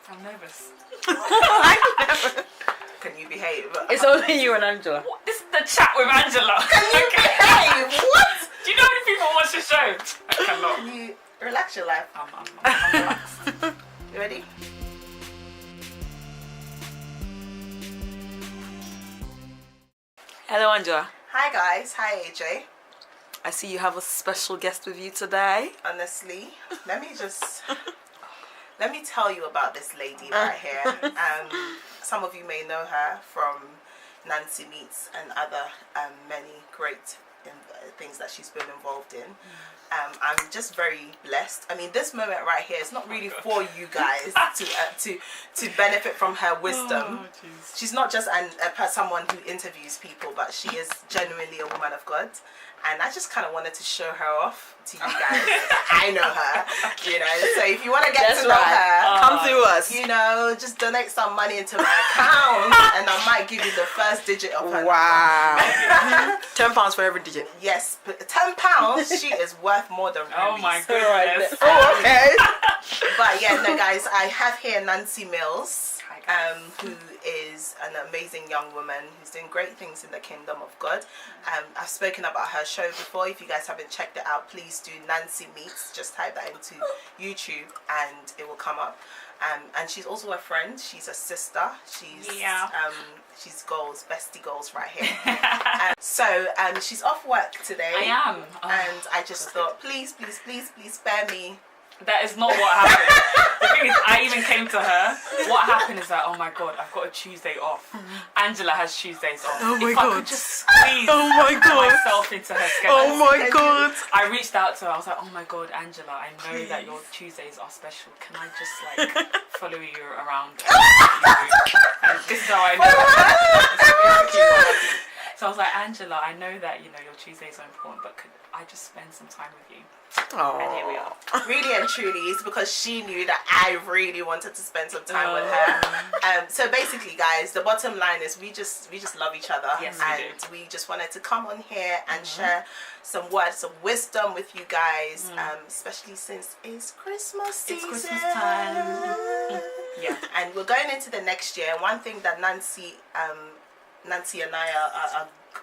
I'm nervous. Can you behave? It's only you and Angela. What? This is the chat with Angela. Can you behave? What? Do you know how many people watch the show? I cannot. Can you relax your life? I'm relaxed. You ready? Hello, Angela. Hi guys. Hi AJ. I see you have a special guest with you today. Honestly, let me tell you about this lady right here. Some of you may know her from Nancy Meets and other many great things that she's been involved in. I'm just very blessed. I mean, this moment right here is not really for you guys to benefit from her wisdom. Oh, she's not just someone who interviews people, but she is genuinely a woman of God. And I just kind of wanted to show her off to you guys. I know her, you know. So if you want to get to know her, come through us. You know, just donate some money into my account, and I might give you the first digit of her. Wow. £10 for every digit. Yes, but £10. She is worth more than rubies. Oh my goodness. Oh, okay. But yeah, no, guys, I have here Nancy Mills. Who is an amazing young woman who's doing great things in the kingdom of God. I've spoken about her show before. If you guys haven't checked it out, please do. Nancy Meets. Just type that into YouTube and it will come up. And she's also a friend. She's a sister. She's goals, bestie goals right here. So she's off work today. I am. And I just thought, please spare me. That is not what happened. The thing is, I even came to her. What happened is that, oh my god, I've got a Tuesday off. Angela has Tuesdays off. Oh my if I god. could just squeeze myself into her schedule. Oh my god. I reached out to her. I was like, oh my god, Angela, I know that your Tuesdays are special. Can I just like follow you around? And this is how I know. So I was like, Angela, I know that your Tuesdays are important, but could I just spend some time with you? Oh. And here we are. Really and truly, it's because she knew that I really wanted to spend some time with her. So basically, guys, the bottom line is we just love each other. Yes, and we just wanted to come on here and share some words of wisdom with you guys, especially since it's Christmas season. It's Christmas time. Yeah. And we're going into the next year. One thing that Nancy and I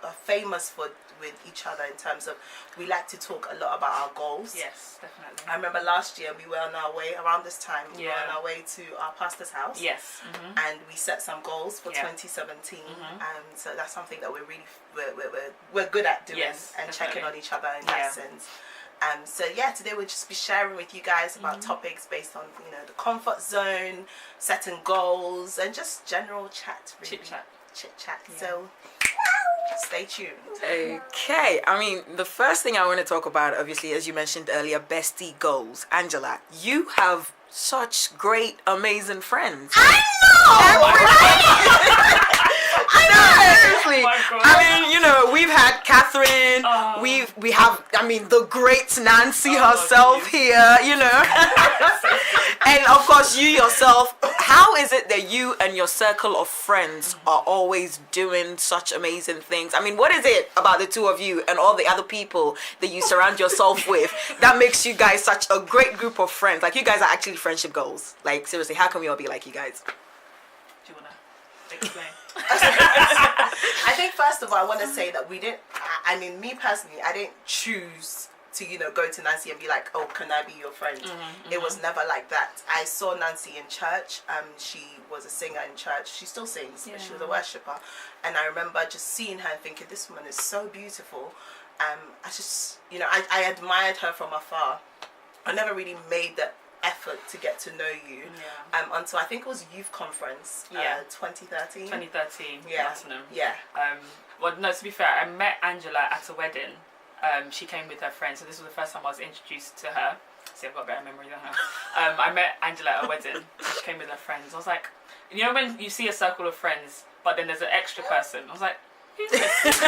are famous for with each other in terms of we like to talk a lot about our goals. Yes, definitely. I remember last year we were on our way around this time. We were on our way to our pastor's house. Yes. And we set some goals for 2017. So that's something that we're good at doing, and checking on each other in that sense. So yeah, today we'll just be sharing with you guys about topics based on the comfort zone, setting goals, and just general chat. Really. Chit chat. Yeah. So stay tuned. Okay, I mean, the first thing I want to talk about, obviously, as you mentioned earlier, bestie goals. Angela, you have such great, amazing friends. I know! Seriously. I mean, we've had Catherine, we have, I mean, the great Nancy herself here, and of course you yourself. How is it that you and your circle of friends are always doing such amazing things? I mean, what is it about the two of you and all the other people that you surround yourself with that makes you guys such a great group of friends? Like, you guys are actually friendship goals. Like, seriously, how can we all be like you guys? Do you want to explain? I think first of all I want to say that we didn't, I mean, me personally, I didn't choose to go to Nancy and be like, oh, can I be your friend? It was never like that. I saw Nancy in church. She was a singer in church. She still sings, but she was a worshipper, and I remember just seeing her and thinking, this woman is so beautiful. I just I admired her from afar. I never really made the effort to get to know you until I think it was youth conference 2013. Platinum. Well, no, to be fair, I met Angela at a wedding. She came with her friends, so this was the first time I was introduced to her. See, I've got better memory than her. I met Angela at a wedding, and she came with her friends. I was like, when you see a circle of friends, but then there's an extra person, I was like, who's this? Because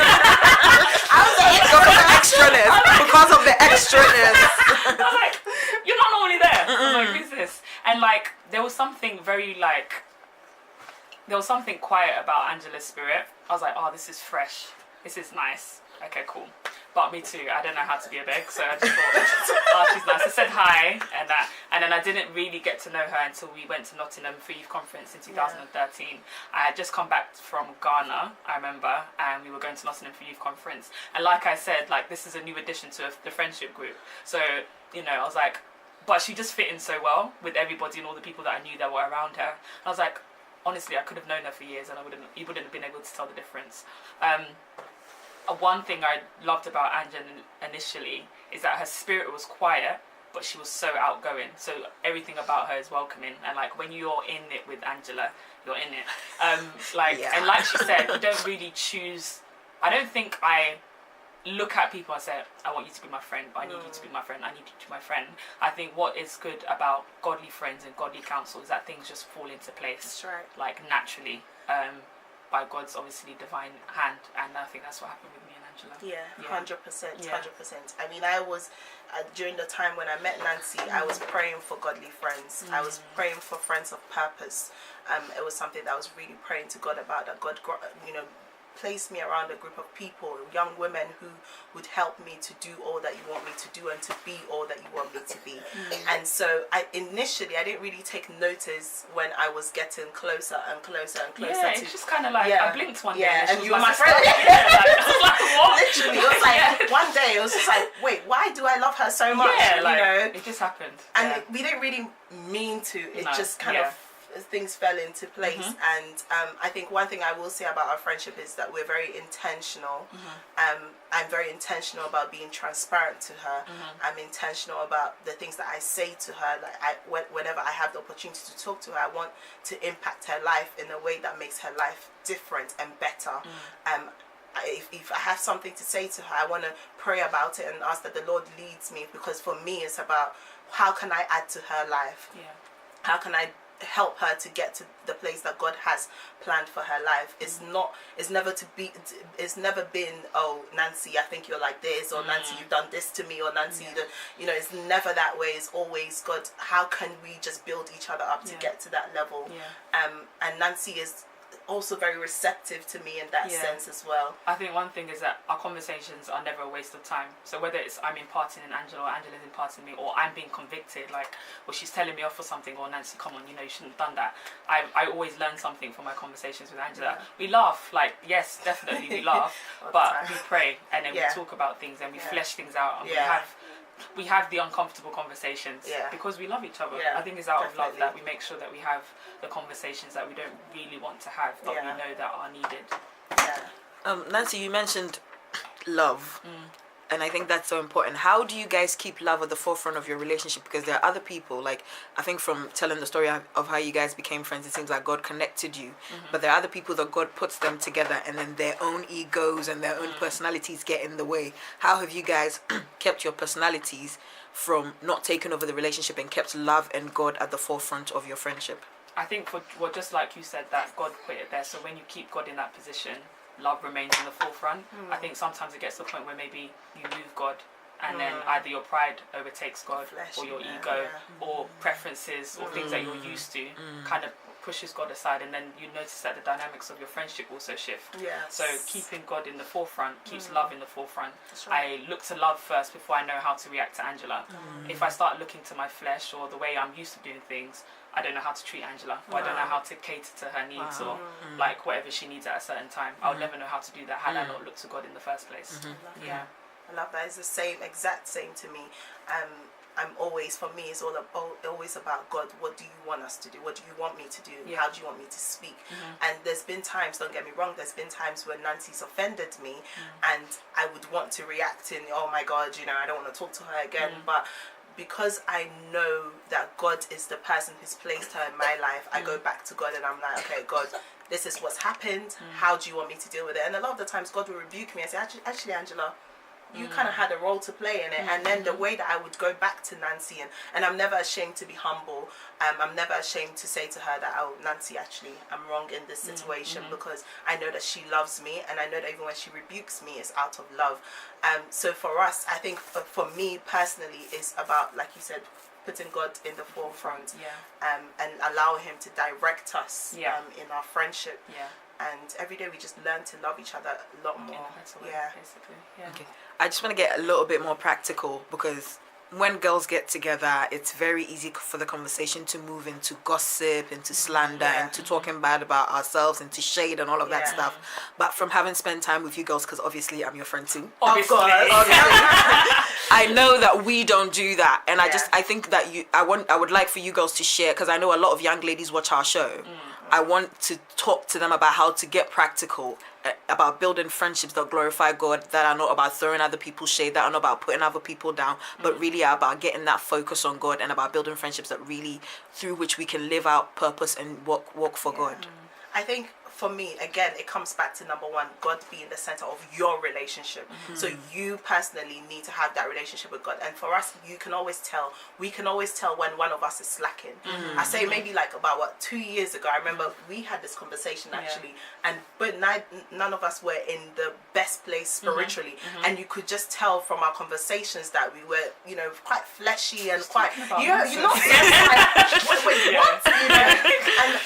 of the extraness. I was like, you're not normally there. I was like, who's this? And like, there was something quiet about Angela's spirit. I was like, oh, this is fresh. This is nice. Okay, cool. But me too. I don't know how to be a beg, so I just thought, oh, she's nice. I said hi and then I didn't really get to know her until we went to Nottingham for youth conference in 2013. I had just come back from Ghana, I remember, and we were going to Nottingham for youth conference. And like I said, like this is a new addition to the friendship group. So, you know, I was like, but she just fit in so well with everybody and all the people that I knew that were around her. And I was like, honestly, I could have known her for years and you wouldn't have been able to tell the difference. One thing I loved about Angela initially is that her spirit was quiet, but she was so outgoing. So everything about her is welcoming. And like when you're in it with Angela, you're in it. And like she said, you don't really choose. I don't think I look at people and say, I want you to be my friend, but I need you to be my friend, I need you to be my friend. I think what is good about godly friends and godly counsel is that things just fall into place. That's right. Like naturally. By God's obviously divine hand, and I think that's what happened with me and Angela. Yeah, 100%, 100%. I mean, I was during the time when I met Nancy, I was praying for godly friends. I was praying for friends of purpose. It was something that I was really praying to God about. That God, placed me around a group of people, young women who would help me to do all that you want me to do and to be all that you want me to be. And so I didn't really take notice when I was getting closer and closer and closer. Yeah, it's just kind of like I blinked one day and you were like my friend. I was like, what? Literally, it was like one day it was just like, wait, why do I love her so much? Yeah, like, it just happened. And we didn't really mean to. It just kind of things fell into place. And I think one thing I will say about our friendship is that we're very intentional. I'm very intentional about being transparent to her. I'm intentional about the things that I say to her. Like whenever I have the opportunity to talk to her, I want to impact her life in a way that makes her life different and better. If I have something to say to her, I want to pray about it and ask that the Lord leads me, because for me it's about how can I add to her life? How can I help her to get to the place that God has planned for her life? It's never been, oh, Nancy, I think you're like this, or Nancy, you've done this to me, or Nancy, it's never that way. It's always, God, how can we just build each other up to get to that level? And Nancy is also very receptive to me in that sense as well. I think one thing is that our conversations are never a waste of time. So whether it's I'm imparting in Angela, or Angela's imparting in me, or I'm being convicted, like, or she's telling me off for something, or Nancy, come on, you shouldn't have done that. I always learn something from my conversations with Angela. We laugh, like, yes, definitely we laugh, but we pray and then we talk about things and we flesh things out, and we have the uncomfortable conversations because we love each other. I think it's out of love that we make sure that we have the conversations that we don't really want to have, but we know that are needed. Nancy, you mentioned love, and I think that's so important. How do you guys keep love at the forefront of your relationship? Because there are other people, like, I think from telling the story of how you guys became friends, it seems like God connected you, but there are other people that God puts them together, and then their own egos and their own personalities get in the way. How have you guys kept your personalities from not taking over the relationship and kept love and God at the forefront of your friendship? I think just like you said, that God put it there, so when you keep God in that position, love remains in the forefront. I think sometimes it gets to the point where maybe you move God, and then either your pride overtakes God, or your ego, or preferences, or things that you're used to kind of pushes God aside, and then you notice that the dynamics of your friendship also shift. So keeping God in the forefront keeps love in the forefront. I look to love first before I know how to react to Angela. If I start looking to my flesh or the way I'm used to doing things, I don't know how to treat Angela, or I don't know how to cater to her needs, or like whatever she needs at a certain time. I'll never know how to do that had I not looked to God in the first place. I love that. It's the exact same to me. I'm always, for me, it's always about God. What do you want us to do? What do you want me to do? How do you want me to speak? And there's been times, don't get me wrong, there's been times when Nancy's offended me, and I would want to react in, oh my God, I don't want to talk to her again. But because I know that God is the person who's placed her in my life, I go back to God and I'm like, okay, God, this is what's happened. How do you want me to deal with it? And a lot of the times God will rebuke me and say, actually, Angela, you kind of had a role to play in it. And then the way that I would go back to Nancy, and I'm never ashamed to be humble. I'm never ashamed to say to her that, oh, Nancy, actually, I'm wrong in this situation, because I know that she loves me, and I know that even when she rebukes me, it's out of love. So for us, I think for me personally, it's about, like you said, putting God in the forefront, and allow Him to direct us in our friendship. And every day we just learn to love each other a lot more. Basically. Okay. I just want to get a little bit more practical, because when girls get together, it's very easy for the conversation to move into gossip, into slander, into talking bad about ourselves, into shade and all of that stuff. But from having spent time with you girls, because obviously I'm your friend too. Obviously. I know that we don't do that, and I think that I would like for you girls to share, because I know a lot of young ladies watch our show. I want to talk to them about how to get practical, about building friendships that glorify God, that are not about throwing other people's shade, that are not about putting other people down, but really are about getting that focus on God, and about building friendships that really, through which we can live out purpose and walk for God. I think for me, again, it comes back to number one, God being the center of your relationship. So you personally need to have that relationship with God. And for us, we can always tell when one of us is slacking. I say maybe like about 2 years ago, I remember we had this conversation actually, but none of us were in the best place spiritually. And you could just tell from our conversations that we were, you know, quite fleshy and quite, you're not like, wait, what? You know?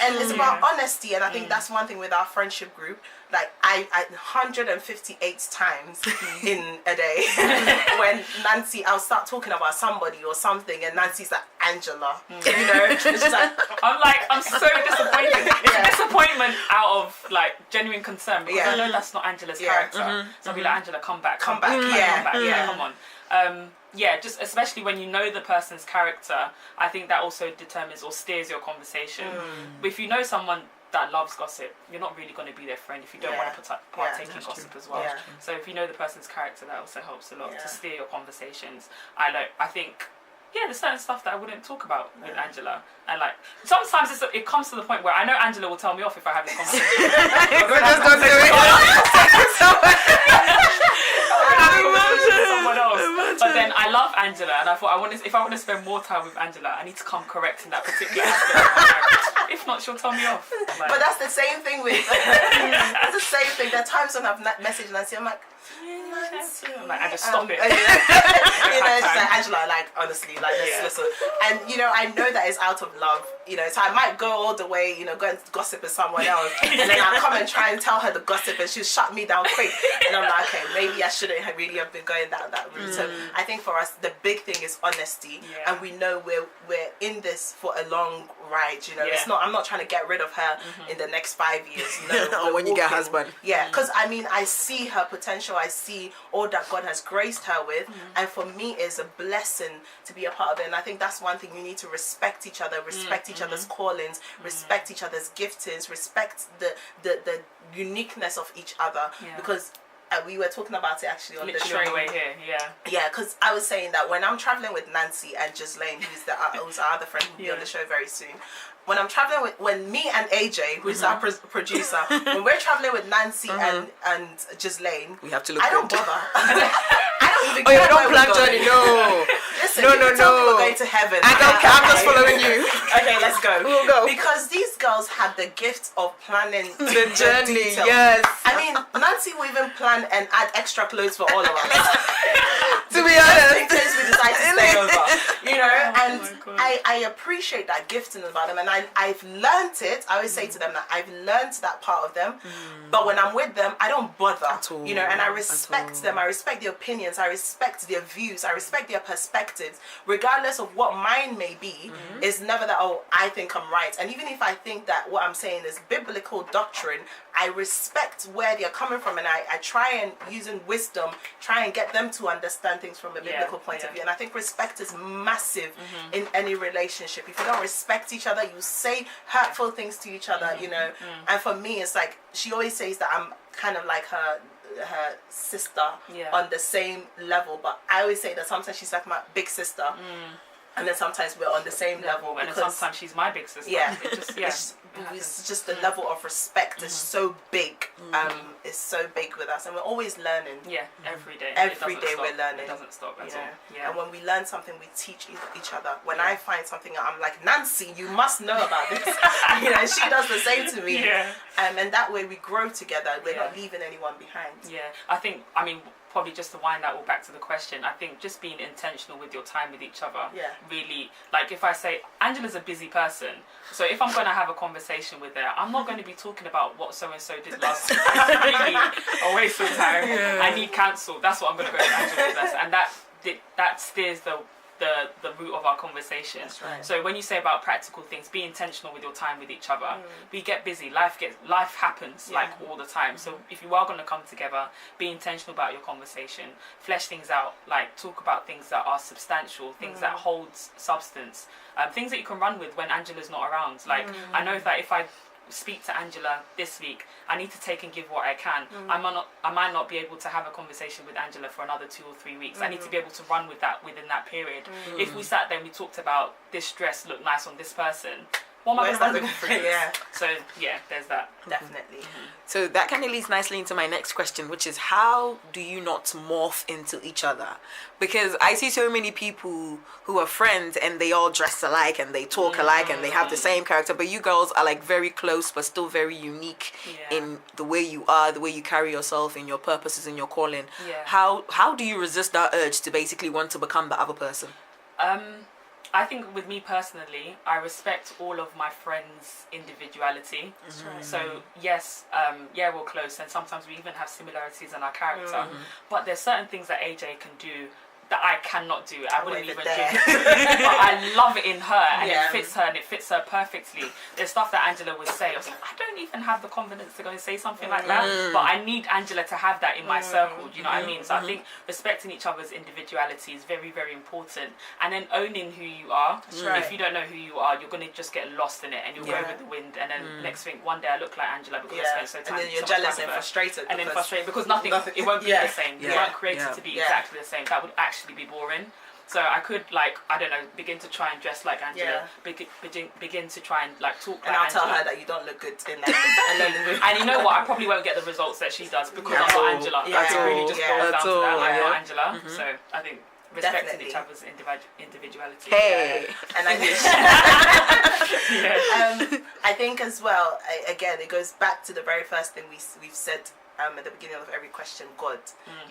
And it's about honesty. And I think that's one thing with our friendship group. Like I 158 times in a day when I'll start talking about somebody or something, and Nancy's like, Angela, you know, it's just like, I'm so disappointed. It's disappointment out of like genuine concern, because I know that's not Angela's character. So I'll be like, Angela, come back, come back, come on. Just especially when you know the person's character, I think that also determines or steers your conversation. But if you know someone that loves gossip, you're not really going to be their friend if you don't want to partake in gossip as well. So if you know the person's character, that also helps a lot to steer your conversations. I think there's certain stuff that I wouldn't talk about with Angela, and like sometimes it comes to the point where I know Angela will tell me off if I have this conversation. Just don't do it. Someone else. But then I love Angela, and I thought if I want to spend more time with Angela, I need to come correct in that particular aspect of my marriage. If not, she'll tell me off. Like, but that's the same thing with. It's the same thing. There are times when I've messaged Nancy, I'm like, Nancy, I just stop it. You know, it's just like, Angela, like, honestly, like, listen. And, you know, I know that it's out of love, you know, so I might go all the way, you know, go and gossip with someone else, and then I'll come and try and tell her the gossip, and she'll shut me down quick. And I'm like, okay, maybe I shouldn't have really been going down that route. So I think for us, the big thing is honesty, and we know we're in this for a long ride, you know. It's not, I'm not trying to get rid of her in the next 5 years. No, or when you get a husband. Because I mean, I see her potential, I see all that God has graced her with, and for me it's a blessing to be a part of it. And I think that's one thing, you need to respect each other, respect each other's callings, respect each other's giftings, respect the uniqueness of each other, because we were talking about it actually on the train. On the way here, because I was saying that when I'm traveling with Nancy and Ghislaine, who's our other friend who'll be on the show very soon, when I'm traveling when me and AJ, who's our producer, when we're traveling with Nancy and Ghislaine, we have to look. I don't bother. I don't even. Oh, you don't plan journey, no. Listen, no. We're going to heaven. I don't care. I'm just following you. Okay, let's go. We'll go. Because these girls have the gift of planning the journey. Detail. Yes. I mean, Nancy will even plan and add extra clothes for all of us. To be honest, in case we decide to stay over, you know. And I appreciate that gifting about them, and I've learned it. I always say to them that I've learned that part of them, but when I'm with them, I don't bother at all, you know, and I respect them. I respect their opinions, I respect their views, I respect their perspectives, regardless of what mine may be. It's never that, oh, I think I'm right. And even if I think that what I'm saying is biblical doctrine, I respect where they're coming from, and I try and, using wisdom, try and get them to understand things from a biblical point of view. And I think respect is massive in any relationship. If you don't respect each other, you say hurtful things to each other, you know. And for me, it's like, she always says that I'm kind of like her sister on the same level, but I always say that sometimes she's like my big sister, and then sometimes we're on the same level, and then sometimes she's my big sister. It's just the level of respect is so big. It's so big with us, and we're always learning. Every day. Every day we're learning. It doesn't stop at all. And when we learn something, we teach each other. When I find something, I'm like, Nancy, you must know about this. You You know, she does the same to me. Yeah. And that way we grow together. We're not leaving anyone behind. Yeah, I mean, probably just to wind that all back to the question, I think just being intentional with your time with each other. Yeah. Really, like if I say, Angela's a busy person, so if I'm going to have a conversation with her, I'm not going to be talking about what so-and-so did last week. It's really a waste of time. Yeah. I need counsel. That's what I'm going to go to Angela with. And that steers the root of our conversation. That's right. So when you say about practical things, be intentional with your time with each other. We get busy. Life happens like all the time. So if you are going to come together, be intentional about your conversation. Flesh things out. Like talk about things that are substantial, things that hold substance, things that you can run with when Angela's not around. Like I know that if I speak to Angela this week, I need to take and give what I can. I might not be able to have a conversation with Angela for another 2 or 3 weeks. I need to be able to run with that within that period. If we sat there and we talked about this dress looked nice on this person, what am I going to run with? Yeah. So yeah, there's that. Definitely. So that kind of leads nicely into my next question, which is how do you not morph into each other? Because I see so many people who are friends and they all dress alike and they talk alike and they have the same character, but you girls are like very close but still very unique in the way you are, the way you carry yourself, in your purposes, in your calling. Yeah. How do you resist that urge to basically want to become the other person? I think with me personally, I respect all of my friends' individuality. Right. So yes, we're close, and sometimes we even have similarities in our character. But there's certain things that AJ can do that I cannot do. I wouldn't even do it. But I love it in her, and it fits her, and it fits her perfectly. There's stuff that Angela would say. I was like, I don't even have the confidence to go and say something like that. But I need Angela to have that in my circle. Do you know what I mean? So I think respecting each other's individuality is very, very important. And then owning who you are. Right. If you don't know who you are, you're going to just get lost in it, and you'll go with the wind. And then next thing, one day I look like Angela because I spent so time. And then you're jealous and frustrated. And then frustrated because nothing, it won't be the same. You weren't created to be exactly the same. That would actually be boring. So I could, like, I don't know, begin to try and dress like Angela, begin to try and like talk like Angela. And I'll tell her that you don't look good in that. And you know what, I probably won't get the results that she does because I'm not Angela. Like, it really just boils down to that. I'm not Angela. So I think respecting each other's individuality. Hey. And I I think as well, again, it goes back to the very first thing we've said at the beginning of every question, God.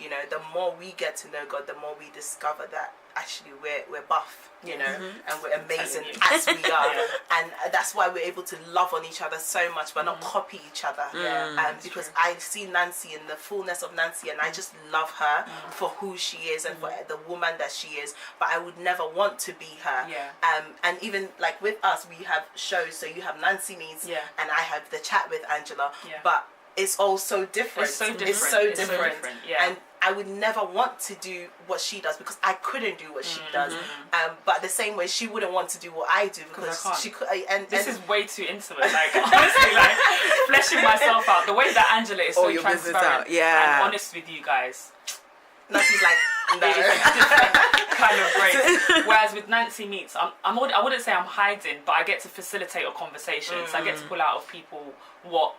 You know, the more we get to know God, the more we discover that actually we're buff, you know, and we're amazing as we are. And that's why we're able to love on each other so much, but not copy each other. Because I see Nancy in the fullness of Nancy, and I just love her for who she is and for the woman that she is, but I would never want to be her. And even like with us, we have shows, so you have Nancy Meets and I have the chat with Angela, but it's all so different. It's so different. And I would never want to do what she does because I couldn't do what she does. But the same way, she wouldn't want to do what I do because she could. And this is way too intimate. Like honestly, like fleshing myself out. The way that Angela is so transparent and honest with you guys. Nancy's like, no. Kind of great. Whereas with Nancy Meets, I wouldn't say I'm hiding, but I get to facilitate a conversation. So I get to pull out of people what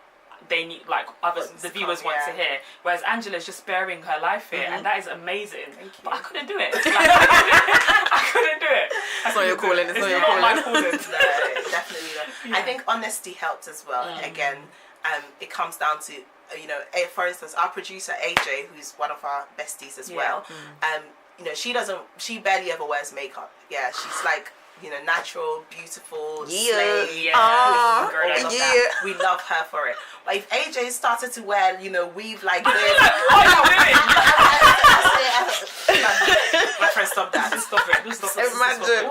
they need, like the viewers want to hear. Whereas Angela's just bearing her life here, and that is amazing. But I couldn't do it. Like, I couldn't do it. It's not your calling. It's not my calling. No, definitely not. I think honesty helped as well. Again, it comes down to, you know, for instance, our producer AJ, who's one of our besties as well. You know, she barely ever wears makeup. Yeah, she's like, you know, natural, beautiful, slay, that. We love her for it. But if AJ started to wear, you know, weave like this, my friend, stop that. Stop it. Imagine.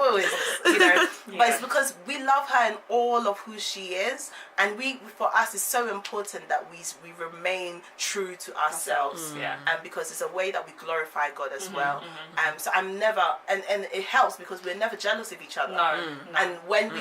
You know, but it's because we love her and all of who she is, and for us, it's so important that we remain true to ourselves. And because it's a way that we glorify God as well. So I'm never, and it helps because we're never jealous of each other. And when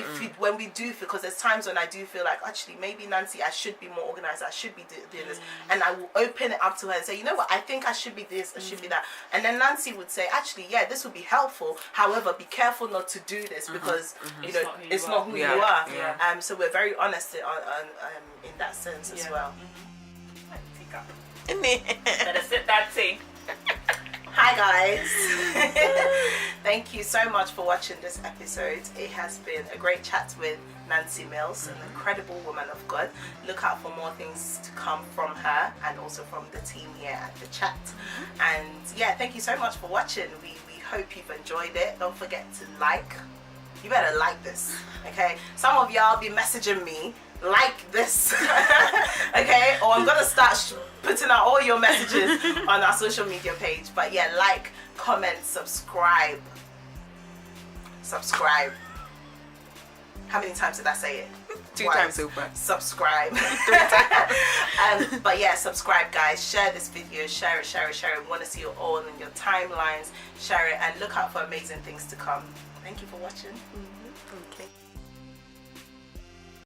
we do, because there's times when I do feel like, actually, maybe Nancy, I should be more organized, I should be doing this, and I will open it up to her and say, you know what, I think I should be this, I should be that, and then Nancy would say, actually, yeah, this would be helpful, however, be careful not to do this because you know it's not who you are. So we're very honest in that sense as well. Better sip that tea. Hi guys. Thank you so much for watching this episode. It has been a great chat with Nancy Mills, an incredible woman of God. Look out for more things to come from her and also from the team here at the chat. And yeah, thank you so much for watching. We hope you've enjoyed it. Don't forget to like. You better like this, okay? Some of y'all be messaging me, like this, okay? Or I'm gonna start putting out all your messages on our social media page. But yeah, like, comment, subscribe. Subscribe. How many times did I say it? 2 times so far. Subscribe. But yeah, subscribe guys. Share this video. Share it. We want to see you all in your timelines. Share it and look out for amazing things to come. Thank you for watching. Okay.